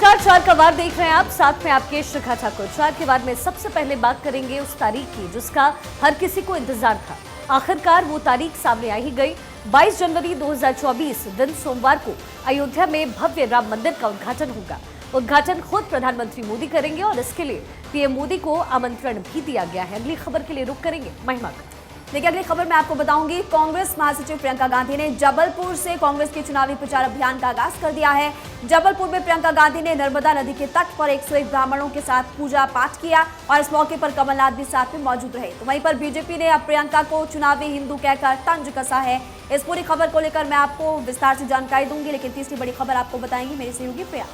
नमस्कार, चार का वार देख रहे हैं आप, साथ में आपके शिखा ठाकुर। चार के वार में सबसे पहले बात करेंगे उस तारीख की जिसका हर किसी को इंतजार था। आखिरकार वो तारीख सामने आ ही गई। 22 जनवरी 2024 दिन सोमवार को अयोध्या में भव्य राम मंदिर का उद्घाटन होगा। उद्घाटन खुद प्रधानमंत्री मोदी करेंगे और इसके लिए पीएम मोदी को आमंत्रण भी दिया गया है। अगली खबर के लिए रुक करेंगे महिमा का। देखिए, अगली खबर मैं आपको बताऊंगी। कांग्रेस महासचिव प्रियंका गांधी ने जबलपुर से कांग्रेस के चुनावी प्रचार अभियान का आगाज कर दिया है। जबलपुर में प्रियंका गांधी ने नर्मदा नदी के तट पर 101 ब्राह्मणों के साथ पूजा पाठ किया और इस मौके पर कमलनाथ भी साथ में मौजूद रहे। तो वहीं पर बीजेपी ने अब प्रियंका को चुनावी हिंदू कहकर तंज कसा है। इस पूरी खबर को लेकर मैं आपको विस्तार से जानकारी दूंगी, लेकिन तीसरी बड़ी खबर आपको बताएंगी मेरी सहयोगी प्रिया।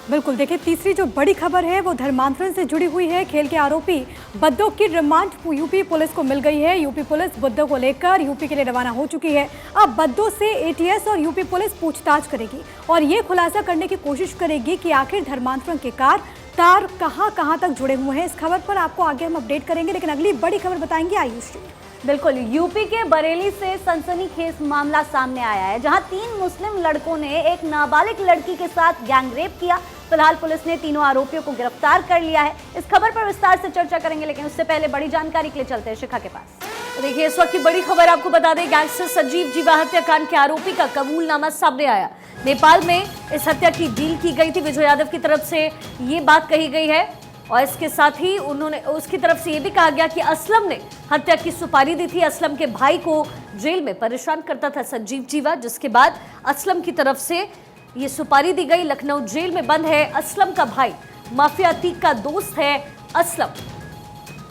बिल्कुल, देखिए तीसरी जो बड़ी खबर है वो धर्मांतरण से जुड़ी हुई है। खेल के आरोपी बुद्धो की रिमांड यूपी पुलिस को मिल गई है। यूपी पुलिस बुद्धो को लेकर यूपी के लिए रवाना हो चुकी है। अब बुद्धो से एटीएस और यूपी पुलिस पूछताछ करेगी और ये खुलासा करने की कोशिश करेगी कि आखिर धर्मांतरण के तार कहां तक जुड़े हुए हैं। इस खबर पर आपको आगे हम अपडेट करेंगे, लेकिन अगली बड़ी खबर बताएंगे आयुष जी। बिल्कुल, यूपी के बरेली से सनसनीखेज मामला सामने आया है, जहां 3 मुस्लिम लड़कों ने एक नाबालिग लड़की के साथ गैंगरेप किया। फिलहाल पुलिस ने तीनों आरोपियों को गिरफ्तार कर लिया है। इस खबर पर विस्तार से चर्चा करेंगे, लेकिन उससे पहले बड़ी जानकारी के लिए चलते हैं शिखा के पास। देखिए, इस वक्त की बड़ी खबर आपको बता दें, गैंगस्टर संजीव जीवा हत्याकांड के आरोपी का कबूलनामा सामने आया। नेपाल में इस हत्या की डील की गई थी। विजय यादव की तरफ से ये बात कही गई है और इसके साथ ही उसकी तरफ से ये भी कहा गया कि असलम ने हत्या की सुपारी दी थी। असलम के भाई को जेल में परेशान करता था संजीव जीवा, जिसके बाद असलम की तरफ से ये सुपारी दी गई। लखनऊ जेल में बंद है असलम का भाई, माफिया अतीक का दोस्त है असलम।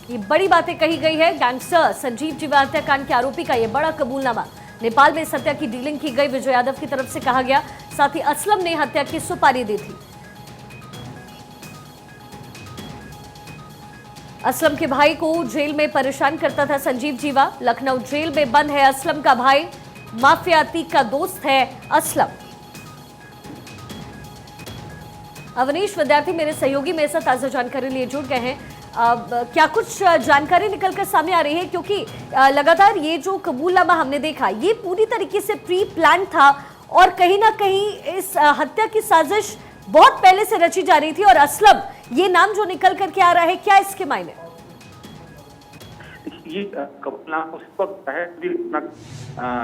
ये बड़ी बातें कही गई है। गैंगस्टर संजीव जीवा हत्याकांड के आरोपी का ये बड़ा कबूलनामा। नेपाल में इस हत्या की डीलिंग की गई, विजय यादव की तरफ से कहा गया। साथ ही असलम ने हत्या की सुपारी दी थी। असलम के भाई को जेल में परेशान करता था संजीव जीवा। लखनऊ जेल में बंद है असलम का भाई, माफिया अतीक का दोस्त है असलम। अवनीश विद्यार्थी मेरे सहयोगी मेरे साथ ताजा जानकारी लिए जुड़ गए हैं। क्या कुछ जानकारी निकलकर सामने आ रही है, क्योंकि लगातार ये जो कबूलनामा हमने देखा ये पूरी तरीके से प्री प्लान था और कहीं ना कहीं इस हत्या की साजिश बहुत पहले से रची जा रही थी। और असलम ये नाम जो निकल करके आ रहा है, क्या इसके मायने? ये कबूलनामा उस वक्त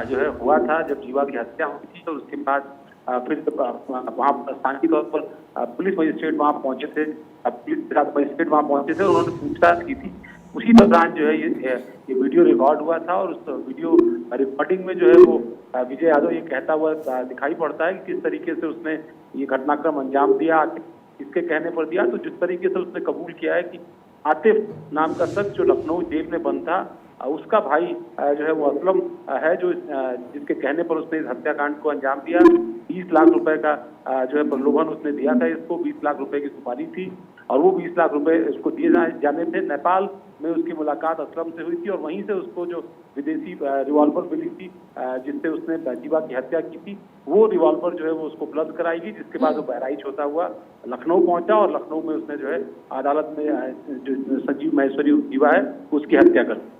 जो है हुआ था जब जीवा की हत्या हुई थी, तो उसके बाद फिर वहाँ स्थानीय तौर पर पुलिस मजिस्ट्रेट वहाँ पहुंचे थे। पुलिस मजिस्ट्रेट वहाँ पहुंचे थे और उन्होंने पूछताछ की थी। उसी दौरान जो है ये वीडियो रिकॉर्ड हुआ था और उस वीडियो रिकॉर्डिंग में जो है वो विजय यादव ये कहता हुआ दिखाई पड़ता है कि किस तरीके से उसने ये घटनाक्रम अंजाम दिया, किसके कहने पर दिया। तो जिस तरीके से उसने कबूल किया है कि आतिफ नाम का शख्स जो लखनऊ जेल में बंद था, उसका भाई जो है वो असलम है, जो जिसके कहने पर उसने इस हत्याकांड को अंजाम दिया। 20 लाख रुपए का जो है प्रलोभन उसने दिया था इसको, 20 लाख रुपए की सुपारी थी और वो 20 लाख रुपए उसको दिए जाने थे। नेपाल में उसकी मुलाकात असलम से हुई थी और वहीं से उसको जो विदेशी रिवॉल्वर मिली थी जिससे उसने जीवा की हत्या की थी, वो रिवॉल्वर जो है वो उसको उपलब्ध कराई गई। जिसके बाद वो बहराइच होता हुआ लखनऊ पहुंचा और लखनऊ में उसने जो है अदालत में जो संजीव महेश्वरी जीवा है उसकी हत्या कर दी।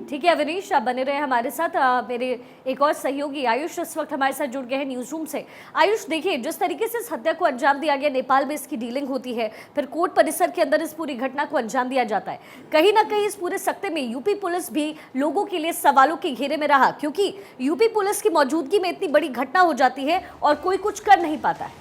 ठीक है अवनीश, आप बने रहे हमारे साथ। मेरे एक और सहयोगी आयुष इस वक्त हमारे साथ जुड़ गए हैं न्यूज रूम से। आयुष, देखिए जिस तरीके से इस हत्या को अंजाम दिया गया, नेपाल में इसकी डीलिंग होती है, फिर कोर्ट परिसर के अंदर इस पूरी घटना को अंजाम दिया जाता है। कहीं ना कहीं इस पूरे सख्ते में यूपी पुलिस भी लोगों के लिए सवालों के घेरे में रहा, क्योंकि यूपी पुलिस की मौजूदगी में इतनी बड़ी घटना हो जाती है और कोई कुछ कर नहीं पाता है।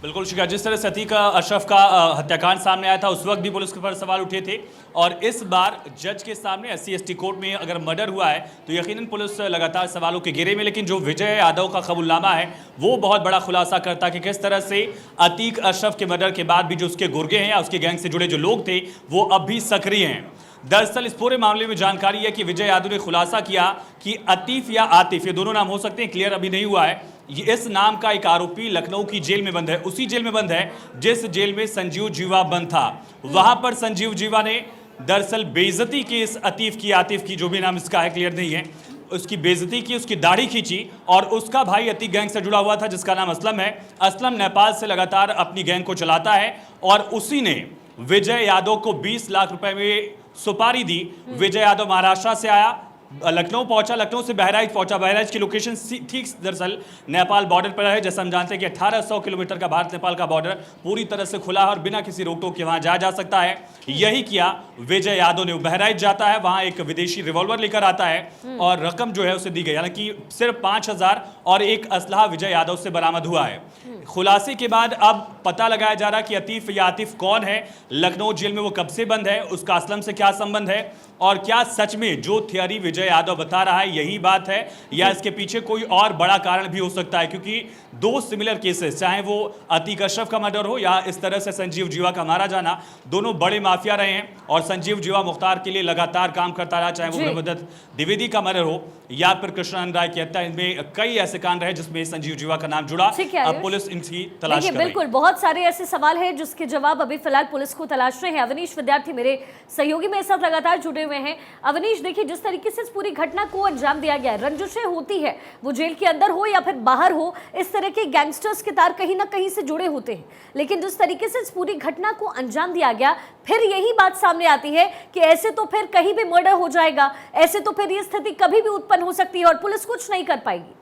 बिल्कुल शिखा, जिस तरह से अतीक अशरफ का हत्याकांड सामने आया था उस वक्त भी पुलिस के ऊपर सवाल उठे थे और इस बार जज के सामने SC/ST कोर्ट में अगर मर्डर हुआ है तो यकीनन पुलिस लगातार सवालों के घेरे में। लेकिन जो विजय यादव का कबूलनामा है वो बहुत बड़ा खुलासा करता है कि किस तरह से अतीक अशरफ के मर्डर के बाद भी जो उसके गुर्गे हैं या उसके गैंग से जुड़े जो लोग थे वो अब भी सक्रिय हैं। दरअसल इस पूरे मामले में जानकारी है कि विजय यादव ने खुलासा किया कि अतीफ या आतिफ, ये दोनों नाम हो सकते हैं, क्लियर अभी नहीं हुआ है। इस नाम का एक आरोपी लखनऊ की जेल में बंद है, उसी जेल में बंद है जिस जेल में संजीव जीवा बंद था। वहां पर संजीव जीवा ने दरअसल बेइज्जती की इस अतीफ की, आतिफ की, जो भी नाम इसका है क्लियर नहीं है, उसकी बेइज्जती की, उसकी दाढ़ी खींची और उसका भाई अतीक गैंग से जुड़ा हुआ था जिसका नाम असलम है। असलम नेपाल से लगातार अपनी गैंग को चलाता है और उसी ने विजय यादव को 20 लाख रुपए में सुपारी दी। विजय यादव महाराष्ट्र से आया, लखनऊ पहुंचा, लखनऊ से बहराइच पहुंचा। बहराइच की लोकेशन ठीक दरअसल नेपाल बॉर्डर पर है। जैसे हम जानते हैं कि 1800 किलोमीटर का भारत नेपाल का बॉर्डर पूरी तरह से खुला है और बिना किसी रोक टोक के वहां जाया जा सकता है। यही किया विजय यादव ने। बहराइच जाता है, वहां एक विदेशी रिवॉल्वर लेकर आता है और रकम जो है उसे दी गई, हालांकि सिर्फ 5000 और एक असलहा विजय यादव से बरामद हुआ है। खुलासे के बाद अब पता लगाया जा रहा कि अतीफ या आतिफ कौन है, लखनऊ जेल में वो कब से बंद है, उसका असलम से क्या संबंध है और क्या सच में जो थियरी विजय यादव बता रहा है यही बात है या इसके पीछे कोई और बड़ा कारण भी हो सकता है। क्योंकि दो सिमिलर केसेस, चाहे वो अतीक अशरफ का मर्डर हो या इस तरह से संजीव जीवा का मारा जाना, दोनों बड़े माफिया रहे हैं और संजीव जीवा मुख्तार के लिए लगातार काम करता रहा, चाहे वो ब्रह्मदत्त द्विवेदी का मर्डर हो या फिर कृष्णानंद राय की हत्या। इनमें कई ऐसे कांड रहे जिसमें संजीव जीवा का नाम जुड़ा। अब पुलिस इनकी तलाश कर रही है। बिल्कुल, बहुत सारे ऐसे सवाल हैं जिसके जवाब अभी फिलहाल पुलिस को तलाश रहे हैं। अवनीश विद्यार्थी मेरे सहयोगी मेरे साथ लगातार जुड़े हुए हैं। अवनीश, देखिए जिस तरीके से इस पूरी घटना को अंजाम दिया गया है, रंजिशें होती है, वो जेल के अंदर हो या फिर बाहर हो, इस तरह के गैंगस्टर्स के तार कहीं ना कहीं से जुड़े होते हैं। लेकिन जिस तरीके से इस पूरी घटना को अंजाम दिया गया, फिर यही बात सामने आती है कि ऐसे तो फिर कहीं भी मर्डर हो जाएगा, ऐसे तो फिर ये स्थिति कभी भी उत्पन्न हो सकती है और पुलिस कुछ नहीं कर पाएगी।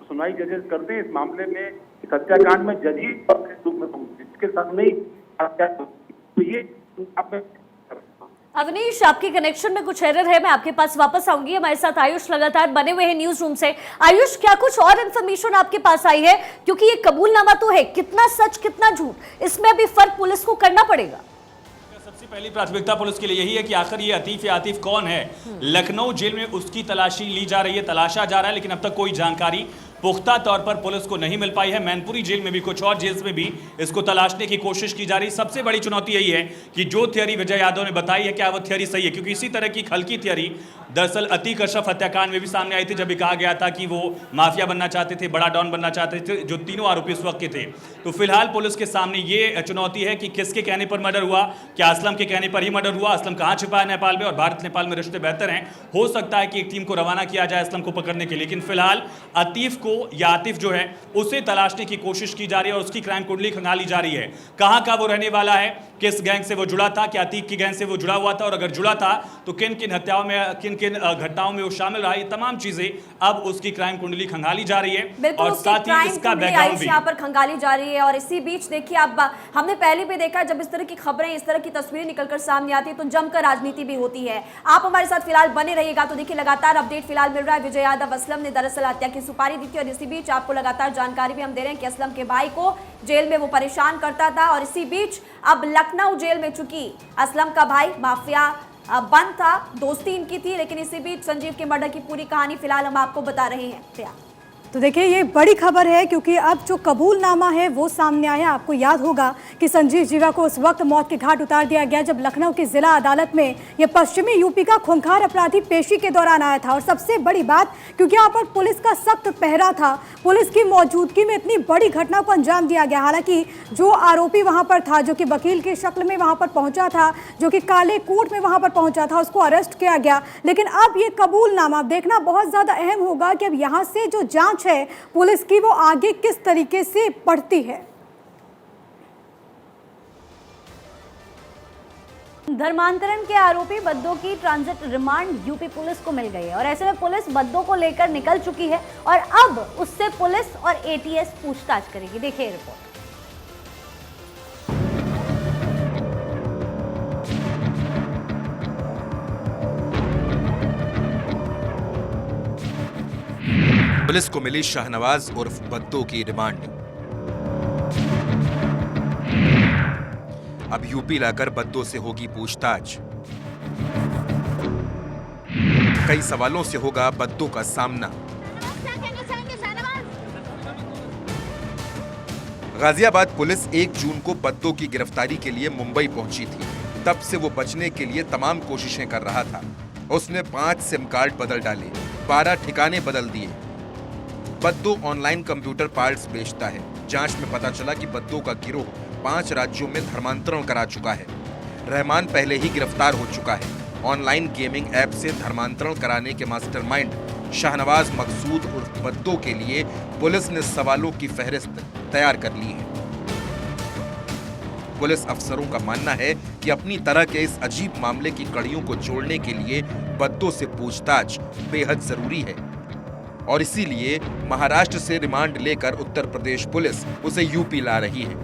सुनवाई जजेस करते हैं इस मामले में, इस हत्याकांड में जज ही इसके सामने तो ये अवनीश, आपके कनेक्शन में कुछ एरर है, मैं आपके पास वापस आऊंगी। हमारे साथ आयुष लगातार बने हुए हैं न्यूज रूम से। आयुष, क्या कुछ और इन्फॉर्मेशन आपके पास आई है? क्योंकि ये कबूलनामा तो है, कितना सच कितना झूठ, इसमें अभी फर्क पुलिस को करना पड़ेगा। सबसे पहली प्राथमिकता पुलिस के लिए यही है कि आखिर ये अतीफ या आतिफ कौन है। लखनऊ जेल में उसकी तलाशी ली जा रही है, तलाशा जा रहा है, लेकिन अब तक कोई जानकारी पुख्ता तौर पर पुलिस को नहीं मिल पाई है। मैनपुरी जेल में भी, कुछ और जेल्स में भी इसको तलाशने की कोशिश की जा रही है। सबसे बड़ी चुनौती यही है कि जो थियरी विजय यादव ने बताई है, क्या वो थियरी सही है? क्योंकि इसी तरह की हल्की थियरी दरअसल अतीक अशरफ हत्याकांड में भी सामने आई थी, जब भी कहा गया था कि वो माफिया बनना चाहते थे, बड़ा डॉन बनना चाहते थे, जो तीनों आरोपी उस वक्त के थे। तो फिलहाल पुलिस के सामने ये चुनौती है कि किसके कहने पर मर्डर हुआ, क्या असलम के कहने पर ही मर्डर हुआ, असलम कहाँ छिपा है नेपाल में और भारत नेपाल में रिश्ते बेहतर हैं। हो सकता है कि एक टीम को रवाना किया जाए असलम को पकड़ने के लिए, लेकिन फिलहाल अतीफ को या आतिफ जो है उसे तलाशने की कोशिश की जा रही है और उसकी क्राइम कुंडली खंगाली जा रही है। कहां का वो रहने वाला है, किस गैंग से वो जुड़ा था, क्या अतीक की गैंग से वो जुड़ा हुआ था और अगर जुड़ा था तो किन किन हत्याओं में, किन किन घटनाओं में वो शामिल रहा, ये तमाम चीजें अब उसकी क्राइम कुंडली खंगाली जा रही है और साथ ही इसका बैकग्राउंड भी यहाँ पर खंगाली जा रही है। और इसी बीच देखिए, अब हमने पहले भी देखा जब इस तरह की खबरें, इस तरह की तस्वीरें निकलकर सामने आती है तो जमकर राजनीति भी होती है। आप हमारे साथ फिलहाल बने रहिएगा। तो देखिए लगातार अपडेट फिलहाल मिल रहा है। विजय यादव असलम ने दरअसल हत्या की सुपारी दी थी और इसी बीच आपको लगातार जानकारी भी हम दे रहे हैं कि असलम के भाई को जेल में वो परेशान करता था और इसी बीच अब लखनऊ जेल में चूंकि असलम का भाई माफिया बंद था, दोस्ती इनकी थी, लेकिन इसी बीच संजीव के मर्डर की पूरी कहानी फिलहाल हम आपको बता रहे हैं। तो देखिए ये बड़ी खबर है क्योंकि अब जो कबूलनामा है वो सामने आया। आपको याद होगा कि संजीव जीवा को उस वक्त मौत के घाट उतार दिया गया जब लखनऊ की जिला अदालत में ये पश्चिमी यूपी का खूंखार अपराधी पेशी के दौरान आया था। और सबसे बड़ी बात, क्योंकि यहाँ पर पुलिस का सख्त पहरा था, पुलिस की मौजूदगी में इतनी बड़ी घटना को अंजाम दिया गया। हालांकि जो आरोपी वहाँ पर था, जो कि वकील की शक्ल में वहाँ पर पहुँचा था, जो कि काले कोट में वहाँ पर पहुँचा था, उसको अरेस्ट किया गया। लेकिन अब ये कबूलनामा देखना बहुत ज़्यादा अहम होगा कि अब यहाँ से जो जाँच है पुलिस की वो आगे किस तरीके से बढ़ती है। धर्मांतरण के आरोपी बद्दो की ट्रांजिट रिमांड यूपी पुलिस को मिल गई है और ऐसे में पुलिस बद्दो को लेकर निकल चुकी है और अब उससे पुलिस और एटीएस पूछताछ करेगी। देखिए रिपोर्ट। पुलिस को मिली शाहनवाज उर्फ बद्दो की रिमांड। अब यूपी लाकर बद्दो से होगी पूछताछ। कई सवालों से होगा बद्दो का सामना। गाजियाबाद पुलिस 1 जून को बद्दो की गिरफ्तारी के लिए मुंबई पहुंची थी। तब से वो बचने के लिए तमाम कोशिशें कर रहा था। उसने 5 सिम कार्ड बदल डाले, 12 ठिकाने बदल दिए। बद्दो ऑनलाइन कंप्यूटर पार्ट्स बेचता है। जांच में पता चला कि बद्दो का गिरोह 5 राज्यों में धर्मांतरण करा चुका है। रहमान पहले ही गिरफ्तार हो चुका है। ऑनलाइन गेमिंग ऐप से धर्मांतरण कराने के मास्टरमाइंड शाहनवाज मकसूद उर्फ बद्दो के लिए पुलिस ने सवालों की फहरिस्त तैयार कर ली है। पुलिस अफसरों का मानना है कि अपनी तरह के इस अजीब मामले की कड़ियों को जोड़ने के लिए बद्दो से पूछताछ बेहद जरूरी है और इसीलिए महाराष्ट्र से रिमांड लेकर उत्तर प्रदेश पुलिस उसे यूपी ला रही है।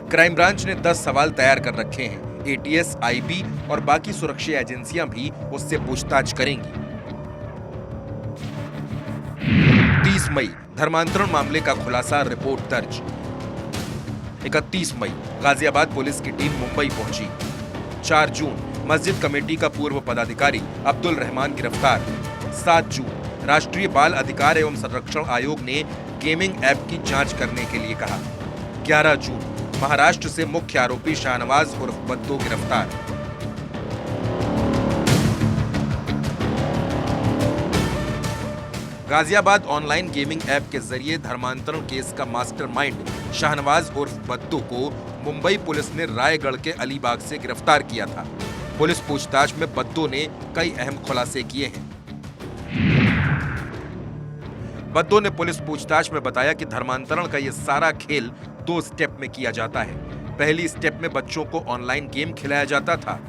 क्राइम ब्रांच ने 10 सवाल तैयार कर रखे हैं। एटीएस, आईबी और बाकी सुरक्षा एजेंसियां भी उससे पूछताछ करेंगी। 30 मई धर्मांतरण मामले का खुलासा, रिपोर्ट दर्ज। 31 मई गाजियाबाद पुलिस की टीम मुंबई पहुंची। 4 जून मस्जिद कमेटी का पूर्व पदाधिकारी अब्दुल रहमान गिरफ्तार। 7 जून राष्ट्रीय बाल अधिकार एवं संरक्षण आयोग ने गेमिंग ऐप की जांच करने के लिए कहा। 11 जून महाराष्ट्र से मुख्य आरोपी शाहनवाज उर्फ बद्दो गिरफ्तार। गाजियाबाद ऑनलाइन गेमिंग ऐप के जरिए धर्मांतरण केस का मास्टरमाइंड शाहनवाज उर्फ बद्दो को मुंबई पुलिस ने रायगढ़ के अलीबाग से गिरफ्तार किया था। पुलिस पूछताछ में बद्दो ने कई अहम खुलासे किए हैं। बद्दो ने पुलिस पूछताछ में बताया कि धर्मांतरण का यह सारा खेल 2 स्टेप में किया जाता है। पहली स्टेप में बच्चों को ऑनलाइन गेम खिलाया जाता था।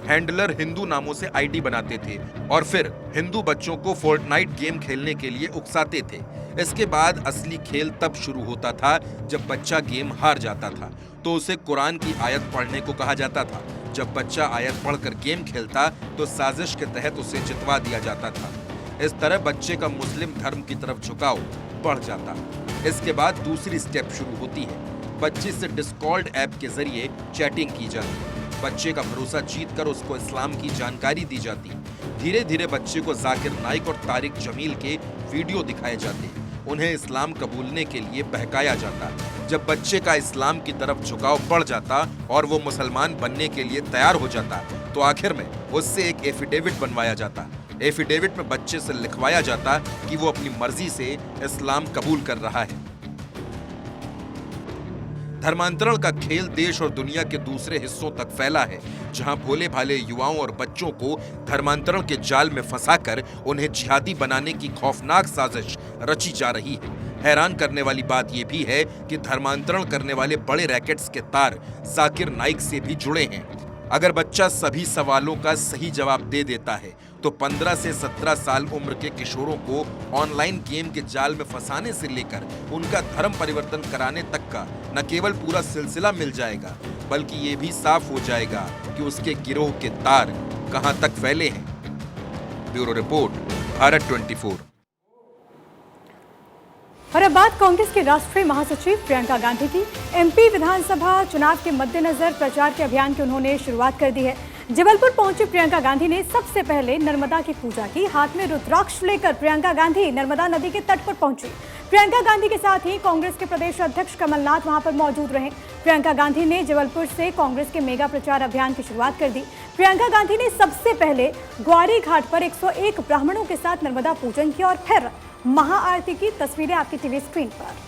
हैंडलर हिंदू नामों से आईडी बनाते थे और फिर हिंदू बच्चों को फोर्टनाइट गेम खेलने के लिए उकसाते थे। इसके बाद असली खेल तब शुरू होता था जब बच्चा गेम हार जाता था तो उसे कुरान की आयत पढ़ने को कहा जाता था। जब बच्चा आयत पढ़कर गेम खेलता तो साजिश के तहत उसे जितवा दिया जाता था। इस तरह बच्चे का मुस्लिम धर्म की तरफ झुकाव बढ़ जाता। इसके बाद दूसरी स्टेप शुरू होती है। बच्चे से डिस्कॉर्ड ऐप के जरिए चैटिंग की जाती। बच्चे का भरोसा जीतकर उसको इस्लाम की जानकारी दी जाती। धीरे धीरे बच्चे को जाकिर नाइक और तारिक जमील के वीडियो दिखाए जाते। उन्हें इस्लाम कबूलने के लिए बहकाया जाता। जब बच्चे का इस्लाम की तरफ झुकाव बढ़ जाता और वो मुसलमान बनने के लिए तैयार हो जाता तो आखिर में उससे एक एफिडेविट बनवाया जाता। एफिडेविट में बच्चे से लिखवाया जाता कि वो अपनी मर्जी से इस्लाम कबूल कर रहा है। धर्मांतरण का खेल देश और दुनिया के दूसरे हिस्सों तक फैला है, जहां भोले भाले युवाओं और बच्चों को धर्मांतरण के जाल में फंसाकर उन्हें जिहादी बनाने की खौफनाक साजिश रची जा रही है। हैरान करने वाली बात यह भी है कि धर्मांतरण करने वाले बड़े रैकेट्स के तार जाकिर नाइक से भी जुड़े हैं। अगर बच्चा सभी सवालों का सही जवाब दे देता है तो 15 से 17 साल उम्र के किशोरों को ऑनलाइन गेम के जाल में फंसाने से लेकर उनका धर्म परिवर्तन कराने तक का न केवल पूरा सिलसिला मिल जाएगा बल्कि ये भी साफ हो जाएगा कि उसके गिरोह के तार कहां तक फैले हैं। Bureau report, Bharat 24। और अब बात कांग्रेस के राष्ट्रीय महासचिव प्रियंका गांधी की। एमपी विधानसभा चुनाव के मद्देनजर प्रचार के अभियान की उन्होंने शुरुआत कर दी है। जबलपुर पहुंची प्रियंका गांधी ने सबसे पहले नर्मदा की पूजा की। हाथ में रुद्राक्ष लेकर प्रियंका गांधी नर्मदा नदी के तट पर पहुंची। प्रियंका गांधी के साथ ही कांग्रेस के प्रदेश अध्यक्ष कमलनाथ वहां पर मौजूद रहे। प्रियंका गांधी ने जबलपुर से कांग्रेस के मेगा प्रचार अभियान की शुरुआत कर दी। प्रियंका गांधी ने सबसे पहले ग्वारी घाट पर 101 ब्राह्मणों के साथ नर्मदा पूजन किया और फिर महाआरती की तस्वीरें आपकी टीवी स्क्रीन पर।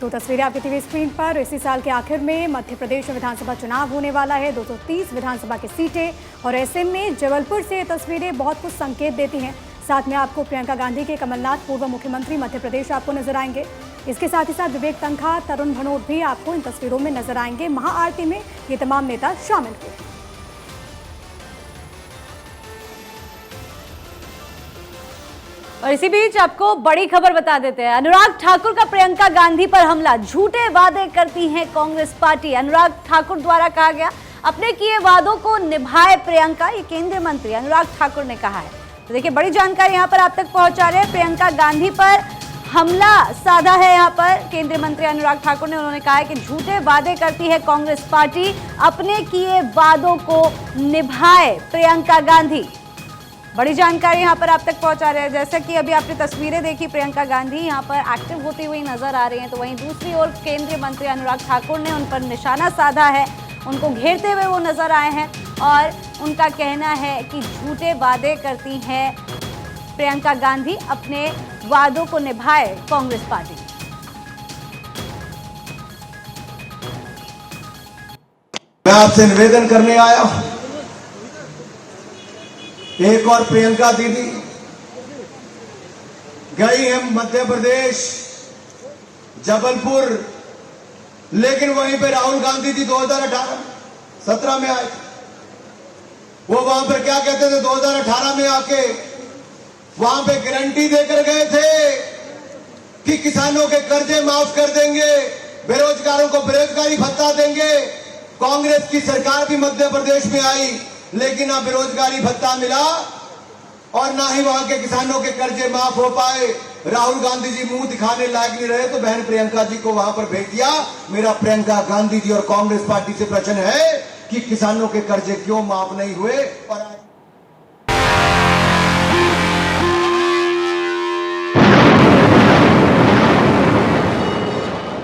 तो तस्वीरें आपकी टीवी स्क्रीन पर। इसी साल के आखिर में मध्य प्रदेश में विधानसभा चुनाव होने वाला है, 230 विधानसभा की सीटें, और ऐसे में जबलपुर से ये तस्वीरें बहुत कुछ संकेत देती हैं। साथ में आपको प्रियंका गांधी के कमलनाथ, पूर्व मुख्यमंत्री मध्य प्रदेश, आपको नजर आएंगे। इसके साथ ही साथ विवेक तनखा, तरुण भनोट भी आपको इन तस्वीरों में नजर आएंगे। महाआरती में ये तमाम नेता शामिल हुए। और इसी बीच आपको बड़ी खबर बता देते हैं। अनुराग ठाकुर का प्रियंका गांधी पर हमला। झूठे वादे करती है कांग्रेस पार्टी। अनुराग ठाकुर द्वारा कहा गया, अपने किए वादों को निभाए प्रियंका, ये केंद्रीय मंत्री अनुराग ठाकुर ने कहा है। तो देखिए, बड़ी जानकारी यहां पर आप तक पहुंचा रहे हैं। प्रियंका गांधी पर हमला साधा है यहां पर केंद्रीय मंत्री अनुराग ठाकुर ने। उन्होंने कहा है कि झूठे वादे करती है कांग्रेस पार्टी, अपने किए वादों को निभाए प्रियंका गांधी। बड़ी जानकारी यहां पर आप तक पहुंचा रहे हैं। जैसा कि अभी आपने तस्वीरें देखी, प्रियंका गांधी यहां पर एक्टिव होती हुई नजर आ रही हैं, तो वहीं दूसरी ओर केंद्रीय मंत्री अनुराग ठाकुर ने उन पर निशाना साधा है, उनको घेरते हुए वो नजर आए हैं और उनका कहना है कि झूठे वादे करती हैं प्रियंका गांधी, अपने वादों को निभाए कांग्रेस पार्टी। मैं आपसे निवेदन करने आया हूं, एक और प्रियंका दीदी गई है मध्य प्रदेश जबलपुर, लेकिन वहीं पे राहुल गांधी जी 2017 में आए। वो वहां पर क्या कहते थे, 2018 में आके वहां पे गारंटी देकर गए थे कि किसानों के कर्जे माफ कर देंगे, बेरोजगारों को बेरोजगारी भत्ता देंगे। कांग्रेस की सरकार भी मध्य प्रदेश में आई, लेकिन ना बेरोजगारी भत्ता मिला और ना ही वहां के किसानों के कर्जे माफ हो पाए। राहुल गांधी जी मुंह दिखाने लायक नहीं रहे तो बहन प्रियंका जी को वहां पर भेज दिया। मेरा प्रियंका गांधी जी और कांग्रेस पार्टी से प्रश्न है कि किसानों के कर्जे क्यों माफ नहीं हुए। और